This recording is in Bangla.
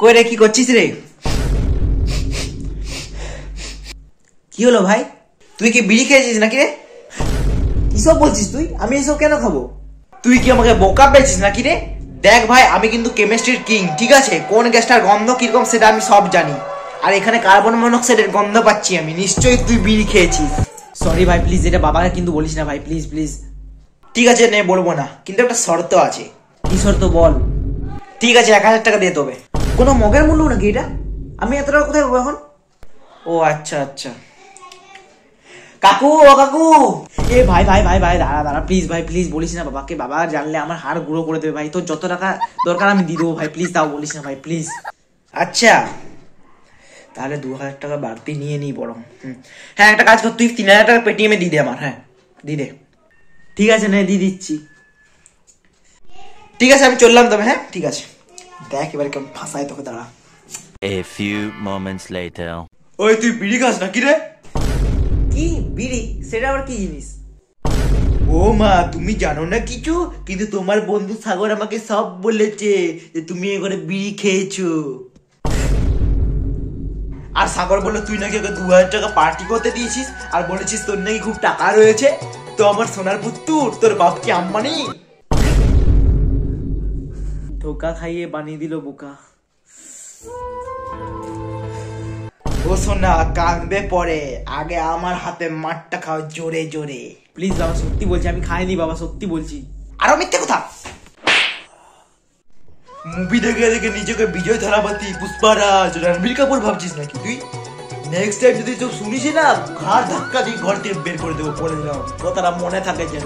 কই রে, কি করছিস রে? কি হলো ভাই? তুই কি বিড়ি খেয়েছিস নাকি রে? কিসব বলছিস তুই? আমি এসব কেন খাবো? তুই কি আমাকে বোকা পেয়েছিস নাকি রে? দেখ ভাই, আমি কিন্তু কেমিস্ট্রির কিং, ঠিক আছে? কোন গ্যাসটার গন্ধ কিরকম সেটা আমি সব জানি। আর এখানে কার্বন মনোক্সাইডের গন্ধ পাচ্ছি আমি। নিশ্চয়ই তুই বিড়ি খেয়েছিস। সরি ভাই, প্লিজ এটা বাবাকে কিন্তু বলিস না ভাই, প্লিজ প্লিজ। ঠিক আছে, নে, বলবো না, কিন্তু একটা শর্ত আছে। কি শর্ত বল? ঠিক আছে, 1000 টাকা দিয়ে দেবে। কোনো মগের মূল্য নাকি এটা? আমি এত টাকা কোথায় পাবো এখন? ও আচ্ছা আচ্ছা। কাকু, ও কাকু। এ ভাই ভাই ভাই ভাই, দাঁড়া দাঁড়া, প্লিজ ভাই, প্লিজ বলিস না বাবাকে। বাবা জানলে আমার হাড় গুঁড়ো করে দেবে ভাই। তোর যত টাকা দরকার আমি দিয়ে দেবো ভাই, প্লিজ তাও বলিস না ভাই, প্লিজ। আচ্ছা, তাহলে 2000 টাকা বাড়তি নিয়ে নিই বরং। হ্যাঁ, একটা কাজ কর, তুই 3000 টাকা পেটিএমে দিয়ে দে আমার। হ্যাঁ, দিয়ে দে। ঠিক আছে, নে, দিয়ে দিচ্ছি। ঠিক আছে, আমি চললাম তবে। হ্যাঁ, ঠিক আছে। দেখ এবার কেমন ফাঁসায় তোকে, দাঁড়া। A few moments later. ওই, তুই বিড়ি খাস নাকি রে? কি বিড়ি? সেটা আবার কি জিনিস? ও মা, তুমি জানো না কিছু? কিন্তু তোমার বন্ধু সাগর আমাকে সব বলেছে যে তুমি এবারে বিড়ি খেয়েছো। আর সাগর বললো তুই নাকি ওকে 2000 টাকা পার্টি করতে দিয়েছিস, আর বলেছিস তোর নাকি খুব টাকা রয়েছে। তো আমার সোনার পুত্তুর, তোর বাপ কি আম্বানি? ধোকা খাইয়ে বানিয়ে দিল বোকা। ও সোনা, কাঁদবে পরে, আগে আমার হাতে মারটা খাও জোরে জোরে। প্লিজ বাবা, সত্যি বলছি, আমি খাইনি বাবা, সত্যি বলছি। আরো মিথ্যে কথা। মুভি দেখে দেখে নিজেকে বিজয় থালাপতি, পুষ্পারাজ, রণবীর কাপুর ভাবছিস নাকি তুই? নেক্সট টাইম যদি তো শুনিস না, ঘাড় ধাক্কা দিয়ে ঘর থেকে বের করে দেবো, বলে দিলাম, কথাটা মনে থাকে যেন।